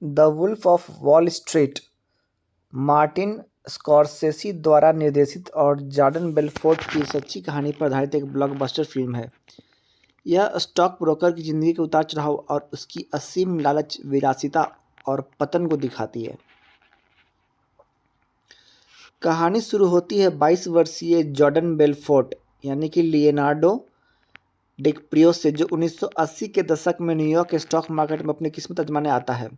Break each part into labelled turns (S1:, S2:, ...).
S1: The Wolf of Wall Street Martin Scorsese द्वारा निर्देशित और जॉर्डन बेलफोर्ट की सच्ची कहानी पर आधारित एक ब्लॉकबस्टर फिल्म है। यह स्टॉक ब्रोकर की जिंदगी के उतार चढ़ाव और उसकी असीम लालच, विलासिता और पतन को दिखाती है। कहानी शुरू होती है 22 वर्षीय जॉर्डन बेलफोर्ट यानी कि लियोनार्डो डिकैप्रियो से, जो 1980 के दशक में न्यूयॉर्क के स्टॉक मार्केट में अपनी किस्मत आजमाने आता है।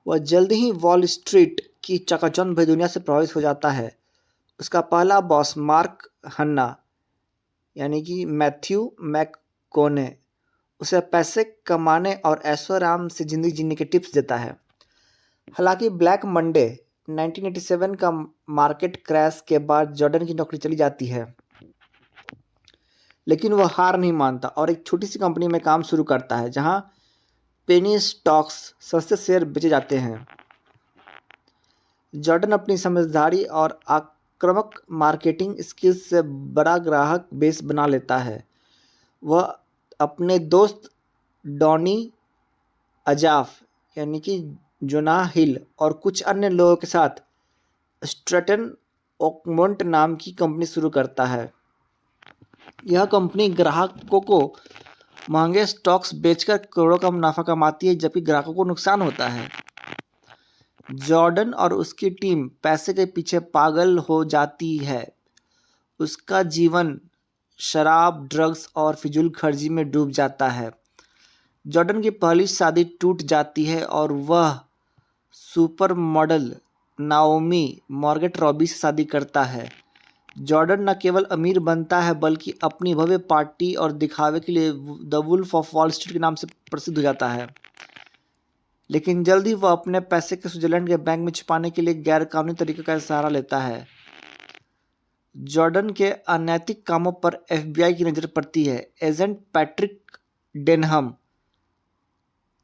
S1: वह जल्द ही वॉल स्ट्रीट की चकाचौंध भरी दुनिया से प्रभावित हो जाता है। उसका पहला बॉस मार्क हन्ना यानी कि मैथ्यू मैककोने उसे पैसे कमाने और ऐशो-आराम से जिंदगी जीने के टिप्स देता है। हालांकि ब्लैक मंडे 1987 का मार्केट क्रैश के बाद जॉर्डन की नौकरी चली जाती है, लेकिन वह हार नहीं मानता और एक छोटी सी कंपनी में काम शुरू करता है जहां पेनी स्टॉक्स, सस्ते शेयर बेचे जाते हैं। जॉर्डन अपनी समझदारी और आक्रामक मार्केटिंग स्किल्स से बड़ा ग्राहक बेस बना लेता है। वह अपने दोस्त डॉनी अजाफ यानी कि जोनाह हिल और कुछ अन्य लोगों के साथ स्ट्रैटन ओकमोंट नाम की कंपनी शुरू करता है। यह कंपनी ग्राहकों को महंगे स्टॉक्स बेचकर करोड़ों का मुनाफा कमाती है, जबकि ग्राहकों को नुकसान होता है। जॉर्डन और उसकी टीम पैसे के पीछे पागल हो जाती है। उसका जीवन शराब, ड्रग्स और फिजूल खर्ची में डूब जाता है। जॉर्डन की पहली शादी टूट जाती है और वह super model Naomi mortgage Robbie से शादी करता है। जॉर्डन न केवल अमीर बनता है बल्कि अपनी भव्य पार्टी और दिखावे के लिए the Wolf of Wall Street के नाम से प्रसिद्ध हो जाता है। लेकिन जल्द ही वह अपने पैसे के स्विट्जरलैंड के बैंक में छिपाने के लिए गैर कानूनी तरीके का सहारा लेता है। जॉर्डन के अनैतिक कामों पर एफबीआई की नजर पड़ती है। एजेंट पैट्रिक डेनहम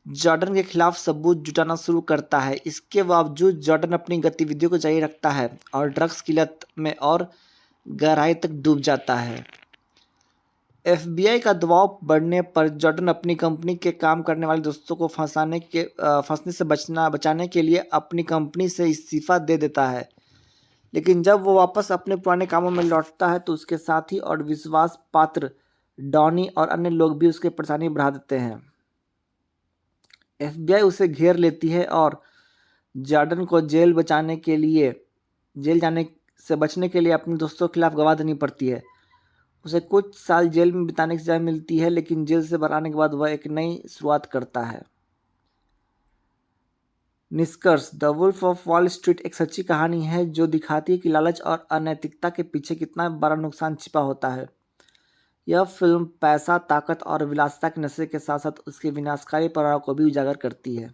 S1: जॉर्डन के खिलाफ सबूत जुटाना शुरू करता है। इसके बावजूद जॉर्डन अपनी गतिविधियों को जारी रखता है और ड्रग्स की लत में और गहराई तक डूब जाता है। एफबीआई का दबाव बढ़ने पर जॉर्डन अपनी कंपनी के काम करने वाले दोस्तों को फंसने से बचाने के लिए अपनी कंपनी से इस्तीफा दे देता है। लेकिन जब वो वापस अपने पुराने कामों में लौटता है तो उसके साथी और विश्वास पात्र डॉनी और अन्य लोग भी उसकी परेशानी बढ़ा देते हैं। एफबीआई उसे घेर लेती है और जॉर्डन को जेल जाने से बचने के लिए अपने दोस्तों के खिलाफ गवाह देनी पड़ती है। उसे कुछ साल जेल में बिताने की सजा मिलती है, लेकिन जेल से बाहर आने के बाद वह एक नई शुरुआत करता है। निष्कर्ष: the Wolf of Wall Street एक सच्ची कहानी है जो दिखाती है कि लालच और अनैतिकता के पीछे कितना बड़ा नुकसान छिपा होता है। यह फिल्म पैसा, ताकत और विलासिता के नशे के साथ साथ उसके विनाशकारी प्रभाव को भी उजागर करती है।